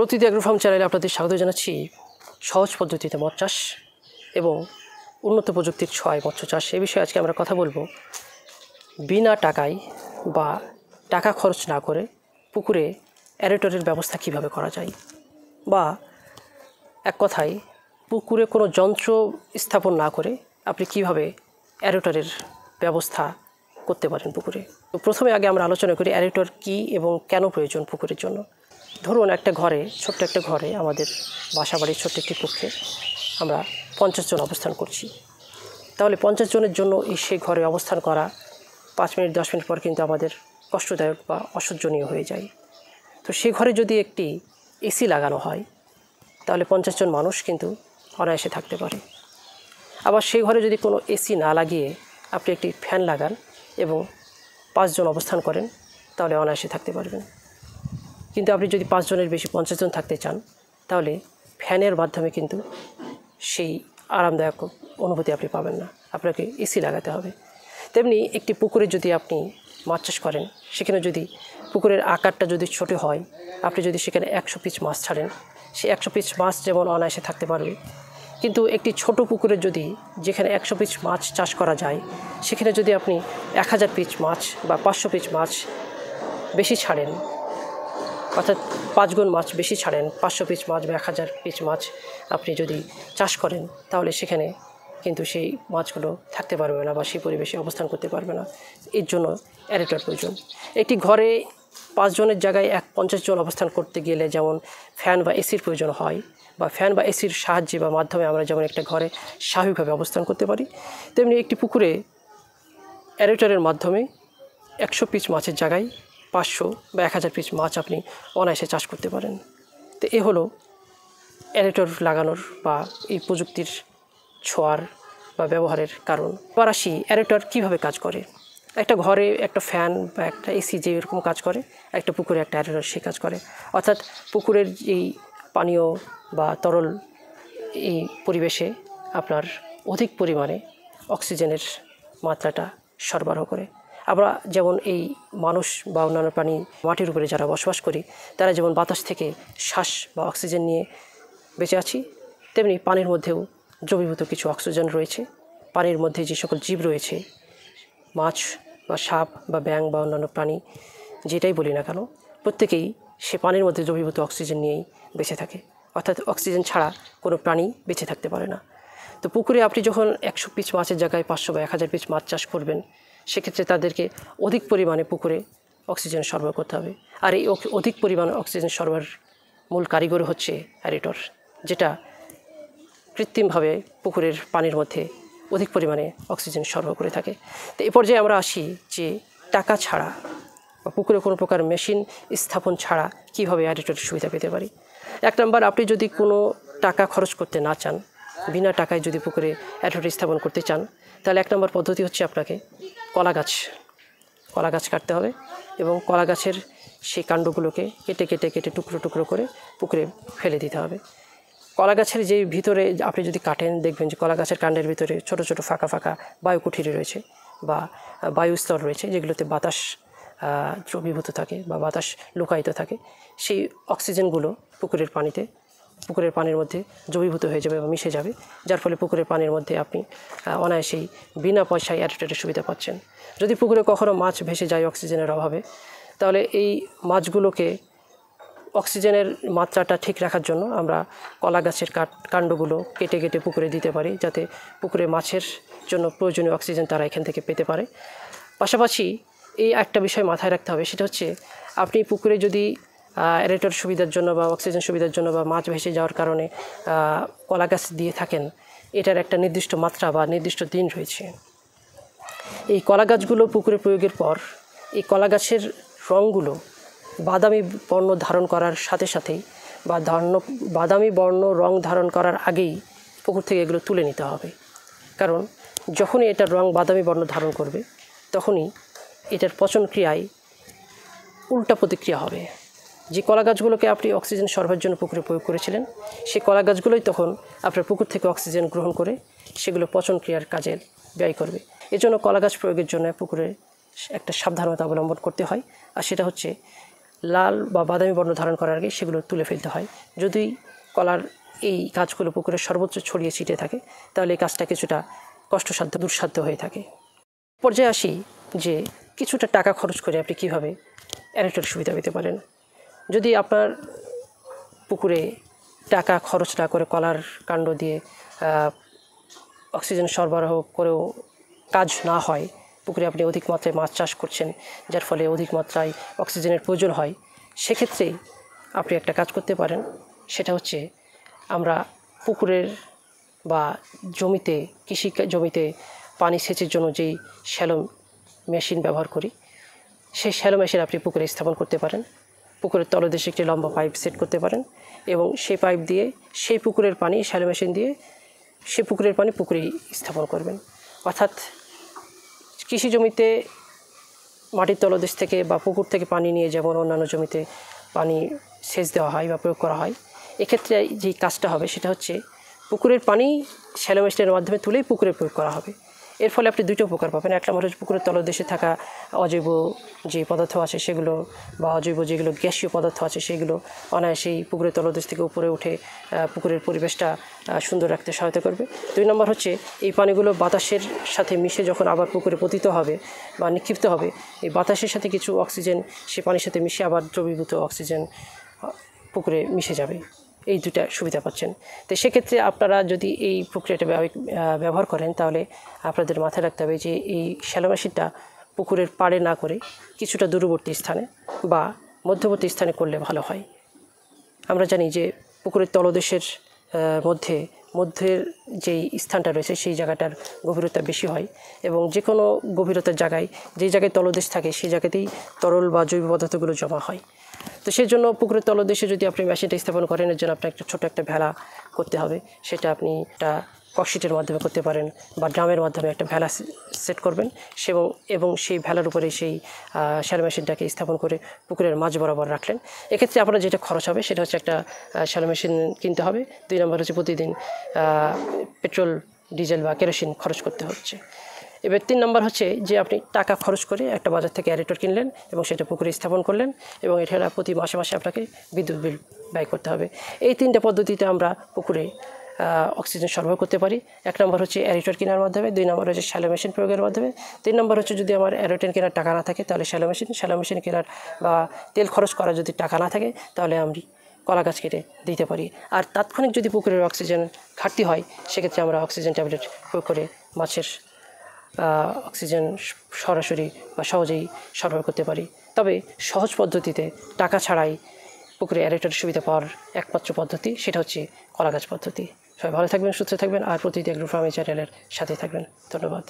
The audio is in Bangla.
প্রতিটি অ্যাগ্রো ফার্ম চ্যানেলে আপনাদের স্বাগত জানাচ্ছি। সহজ পদ্ধতিতে মৎস্য চাষ এবং উন্নত প্রযুক্তির ছোঁয়ায় মৎস্য চাষ এ বিষয়ে আজকে আমরা কথা বলবো। বিনা টাকায় বা টাকা খরচ না করে পুকুরে অ্যারেটরের ব্যবস্থা কিভাবে করা যায়, বা এক কথায় পুকুরে কোনো যন্ত্র স্থাপন না করে আপনি কিভাবে অ্যারেটরের ব্যবস্থা করতে পারেন পুকুরে। তো প্রথমে আগে আমরা আলোচনা করি অ্যারেটর কী এবং কেন প্রয়োজন পুকুরের জন্য। ধরুন একটা ঘরে, ছোট্ট একটা ঘরে, আমাদের বাসাবাড়ির ছোট্ট একটি কক্ষে আমরা 50 জন অবস্থান করছি। তাহলে 50 জনের জন্য সেই ঘরে অবস্থান করা 5 মিনিট 10 মিনিট পর কিন্তু আমাদের কষ্টদায়ক বা অসহ্যনীয় হয়ে যায়। তো সেই ঘরে যদি একটি এসি লাগানো হয় তাহলে 50 জন মানুষ কিন্তু অনায়াসে থাকতে পারে। আবার সেই ঘরে যদি কোনো এসি না লাগিয়ে আপনি একটি ফ্যান লাগান এবং 5 জন অবস্থান করেন তাহলে অনায়াসে থাকতে পারবেন। কিন্তু আপনি যদি 5 জনের বেশি 50 জন থাকতে চান তাহলে ফ্যানের মাধ্যমে কিন্তু সেই আরামদায়ক অনুভূতি আপনি পাবেন না, আপনাকে এসি লাগাতে হবে। তেমনি একটি পুকুরে যদি আপনি মাছ চাষ করেন, সেখানে যদি পুকুরের আকারটা যদি ছোট হয়, আপনি যদি সেখানে 100 পিস মাছ ছাড়েন, সেই 100 পিস মাছ যেমন অনায়াসে থাকতে পারবে। কিন্তু একটি ছোট পুকুরে যদি, যেখানে 100 পিস মাছ চাষ করা যায়, সেখানে যদি আপনি 1000 পিস মাছ বা 500 পিস মাছ বেশি ছাড়েন, অর্থাৎ 5 গুণ মাছ বেশি ছাড়েন, 500 পিস মাছ বা 1000 পিস মাছ আপনি যদি চাষ করেন, তাহলে সেখানে কিন্তু সেই মাছগুলো থাকতে পারবে না বা সেই পরিবেশে অবস্থান করতে পারবে না। এর জন্য অ্যারেটর প্রয়োজন। একটি ঘরে 5 জনের জায়গায় 50 জন অবস্থান করতে গেলে যেমন ফ্যান বা এসির প্রয়োজন হয়, বা ফ্যান বা এসির সাহায্যে বা মাধ্যমে আমরা যেমন একটা ঘরে স্বাভাবিকভাবে অবস্থান করতে পারি, তেমনি একটি পুকুরে অ্যারেটরের মাধ্যমে 100 পিস মাছের জায়গায় 500 বা 1000 পিস মাছ আপনি অনায়াসে চাষ করতে পারেন। তো এ হলো অ্যারেটর লাগানোর বা এই প্রযুক্তির ছোঁয়ার বা ব্যবহারের কারণ। এবার আসি অ্যারেটর কীভাবে কাজ করে। একটা ঘরে একটা ফ্যান বা একটা এসি যেরকম কাজ করে, একটা পুকুরে একটা অ্যারেটর সে কাজ করে। অর্থাৎ পুকুরের এই পানীয় বা তরল এই পরিবেশে আপনার অধিক পরিমাণে অক্সিজেনের মাত্রাটা সরবরাহ করে। আমরা যেমন এই মানুষ বা অন্যান্য প্রাণী মাটির উপরে যারা বসবাস করি, তারা যেমন বাতাস থেকে শ্বাস বা অক্সিজেন নিয়ে বেঁচে আছি, তেমনি পানির মধ্যেও দ্রবীভূত কিছু অক্সিজেন রয়েছে। পানির মধ্যে যে সকল জীব রয়েছে, মাছ বা সাপ বা ব্যাঙ বা অন্যান্য প্রাণী যেটাই বলি না কেন, প্রত্যেকেই সে পানির মধ্যে দ্রবীভূত অক্সিজেন নিয়েই বেঁচে থাকে। অর্থাৎ অক্সিজেন ছাড়া কোনো প্রাণী বেঁচে থাকতে পারে না। তো পুকুরে আপনি যখন 100 পিস মাছের জায়গায় 500 বা 1000 পিস মাছ চাষ করবেন, সেক্ষেত্রে তাদেরকে অধিক পরিমাণে পুকুরে অক্সিজেন সরবরাহ করতে হবে। আর এই অধিক পরিমাণে অক্সিজেন সরবরাহের মূল কারিগর হচ্ছে অ্যারেটর, যেটা কৃত্রিমভাবে পুকুরের পানির মধ্যে অধিক পরিমাণে অক্সিজেন সরবরাহ করে থাকে। তো এ পর্যায়ে আমরা আসি যে টাকা ছাড়া বা পুকুরে কোনো প্রকার মেশিন স্থাপন ছাড়া কীভাবে অ্যারেটরের সুবিধা পেতে পারি। 1 নম্বর, আপনি যদি কোনো টাকা খরচ করতে না চান, বিনা টাকায় যদি পুকুরে অ্যারেটর স্থাপন করতে চান, তাহলে 1 নম্বর পদ্ধতি হচ্ছে আপনাকে কলা গাছ কাটতে হবে এবং কলা গাছের সেই কাণ্ডগুলোকে কেটে টুকরো টুকরো করে পুকুরে ফেলে দিতে হবে। কলা গাছের যে ভিতরে আপনি যদি কাটেন, দেখবেন যে কলা গাছের কাণ্ডের ভিতরে ছোট ছোট ফাঁকা বায়ু কুঠিরে রয়েছে বা বায়ু স্তর রয়েছে, যেগুলোতে বাতাস দ্রবীভূত থাকে বা বাতাস লুকায়িত থাকে। সেই অক্সিজেনগুলো পুকুরের পানির মধ্যে দ্রবীভূত হয়ে যাবে বা মিশে যাবে, যার ফলে পুকুরের পানির মধ্যে আপনি অনায়াসেই বিনা পয়সায় অ্যারেটরের সুবিধা পাচ্ছেন। যদি পুকুরে কখনও মাছ ভেসে যায় অক্সিজেনের অভাবে, তাহলে এই মাছগুলোকে অক্সিজেনের মাত্রাটা ঠিক রাখার জন্য আমরা কলা গাছের কাণ্ডগুলো কেটে পুকুরে দিতে পারি, যাতে পুকুরে মাছের জন্য প্রয়োজনীয় অক্সিজেন তারা এখান থেকে পেতে পারে। পাশাপাশি এই একটা বিষয় মাথায় রাখতে হবে, সেটা হচ্ছে আপনি পুকুরে যদি অ্যারেটর সুবিধার জন্য বা অক্সিজেন সুবিধার জন্য বা মাছ ভেসে যাওয়ার কারণে কলা গাছ দিয়ে থাকেন, এটার একটা নির্দিষ্ট মাত্রা বা নির্দিষ্ট দিন রয়েছে। এই কলা গাছগুলো পুকুরে প্রয়োগের পর এই কলা গাছের রঙগুলো বাদামি বর্ণ ধারণ করার সাথে সাথেই বা বাদামি বর্ণ রং ধারণ করার আগেই পুকুর থেকে এগুলো তুলে নিতে হবে। কারণ যখনই এটার রং বাদামি বর্ণ ধারণ করবে, তখনই এটার পচন ক্রিয়ায় উল্টা প্রতিক্রিয়া হবে। যে কলা গাছগুলোকে আপনি অক্সিজেন সরবরাহের জন্য পুকুরে প্রয়োগ করেছিলেন, সেই কলা গাছগুলোই তখন আপনার পুকুর থেকে অক্সিজেন গ্রহণ করে সেগুলো পচন ক্রিয়ার কাজে ব্যয় করবে। এজন্য কলা গাছ প্রয়োগের জন্য পুকুরে একটা সাবধানতা অবলম্বন করতে হয়। আর সেটা হচ্ছে লাল বা বাদামি বর্ণ ধারণ করার আগে সেগুলো তুলে ফেলতে হয়। যদি কলার এই গাছগুলো পুকুরের সর্বোচ্চ ছড়িয়ে ছিটিয়ে থাকে তাহলে এই কাজটা কিছুটা কষ্টসাধ্য দুঃসাধ্য হয়ে থাকে। পর্যায়ে আসি যে কিছুটা টাকা খরচ করে আপনি কীভাবে অ্যারেটর সুবিধা পেতে পারেন। যদি আপনার পুকুরে টাকা খরচ না করে কলার কাণ্ড দিয়ে অক্সিজেন সরবরাহ করেও কাজ না হয়, পুকুরে আপনি অধিক মাত্রায় মাছ চাষ করছেন যার ফলে অধিক মাত্রায় অক্সিজেনের প্রয়োজন হয়, সেক্ষেত্রে আপনি একটা কাজ করতে পারেন। সেটা হচ্ছে আমরা পুকুরের বা জমিতে কৃষি জমিতে পানি সেচের জন্য যেই শ্যালো মেশিন ব্যবহার করি, সেই শ্যালো মেশিন আপনি পুকুরে স্থাপন করতে পারেন। পুকুরের তলদেশে একটি লম্বা পাইপ সেট করতে পারেন এবং সেই পাইপ দিয়ে সেই পুকুরের পানি শ্যালো মেশিন দিয়ে সেই পুকুরের পানি পুকুরেই স্থাপন করবেন। অর্থাৎ কৃষি জমিতে মাটির তলদেশ থেকে বা পুকুর থেকে পানি নিয়ে যেমন অন্যান্য জমিতে পানি সেচ দেওয়া হয় বা প্রয়োগ করা হয়, এক্ষেত্রে যেই কাজটা হবে সেটা হচ্ছে পুকুরের পানি শ্যালো মেশিনের মাধ্যমে তুলেই পুকুরে প্রয়োগ করা হবে। এর ফলে আপনি দুটো উপকার পাবেন। এক নম্বর হচ্ছে পুকুরের তলদেশে থাকা অজৈব যে পদার্থ আছে সেগুলো বা অজৈব যেগুলো গ্যাসীয় পদার্থ আছে সেগুলো অনায়াসেই পুকুরের তলদেশ থেকে উপরে উঠে পুকুরের পরিবেশটা সুন্দর রাখতে সহায়তা করবে। দুই নম্বর হচ্ছে এই পানিগুলো বাতাসের সাথে মিশে যখন আবার পুকুরে পতিত হবে বা নিক্ষিপ্ত হবে, এই বাতাসের সাথে কিছু অক্সিজেন সে পানির সাথে মিশে আবার দ্রবীভূত অক্সিজেন পুকুরে মিশে যাবে। এই দুটা সুবিধা পাচ্ছেন। তো সেক্ষেত্রে আপনারা যদি এই প্রক্রিয়াটা ব্যবহার করেন তাহলে আপনাদের মাথায় রাখতে হবে যে এই শ্যালো মেশিনটা পুকুরের পাড়ে না করে কিছুটা দূরবর্তী স্থানে বা মধ্যবর্তী স্থানে করলে ভালো হয়। আমরা জানি যে পুকুরের তলদেশের মধ্যের যেই স্থানটা রয়েছে সেই জায়গাটার গভীরতা বেশি হয় এবং যে কোনো গভীরতার জায়গায় যেই জায়গায় তলদেশ থাকে সেই জায়গাতেই তরল বা জৈব পদার্থগুলো জমা হয়। তো সেই জন্য পুকুরের তলদেশে যদি আপনি মেশিনটা স্থাপন করেন, এর জন্য আপনার ছোট একটা ভেলা করতে হবে। সেটা আপনি একটা ককশিটের মাধ্যমে করতে পারেন বা ড্রামের মাধ্যমে একটা ভেলা সেট করবেন এবং সেই ভেলার উপরে সেই শ্যালো মেশিনটাকে স্থাপন করে পুকুরের মাঝ বরাবর রাখলেন। এক্ষেত্রে আপনার যেটা খরচ হবে সেটা হচ্ছে একটা শ্যালো মেশিন কিনতে হবে। দুই নম্বর হচ্ছে প্রতিদিন পেট্রোল, ডিজেল বা কেরোসিন খরচ করতে হচ্ছে। এবার তিন নম্বর হচ্ছে যে আপনি টাকা খরচ করে একটা বাজার থেকে অ্যারেটর কিনলেন এবং সেটা পুকুরে স্থাপন করলেন এবং এটা প্রতি মাসে মাসে আপনাকে বিদ্যুৎ বিল ব্যয় করতে হবে। এই তিনটা পদ্ধতিতে আমরা পুকুরে অক্সিজেন সরবরাহ করতে পারি। এক নম্বর হচ্ছে অ্যারেটর কেনার মাধ্যমে, দুই নম্বর হচ্ছে শ্যালো মেশিন প্রয়োগের মাধ্যমে, তিন নম্বর হচ্ছে যদি আমার অ্যারেটর কেনার টাকা না থাকে তাহলে শ্যালো মেশিন কেনার বা তেল খরচ করার যদি টাকা না থাকে তাহলে আমি কলা গাছ কেটে দিতে পারি। আর তাৎক্ষণিক যদি পুকুরের অক্সিজেন ঘাটতি হয় সেক্ষেত্রে আমরা অক্সিজেন ট্যাবলেট প্রয়োগ করে মাছের অক্সিজেন সরাসরি বা সহজেই সরবরাহ করতে পারি। তবে সহজ পদ্ধতিতে টাকা ছাড়াই পুকুরে অ্যারেটর সুবিধা পাওয়ার একমাত্র পদ্ধতি সেটা হচ্ছে কলা গাছ পদ্ধতি। সবাই ভালো থাকবেন, সুস্থ থাকবেন আর প্রতিটি এগ্রো ফার্মিং চ্যানেলের সাথে থাকবেন। ধন্যবাদ।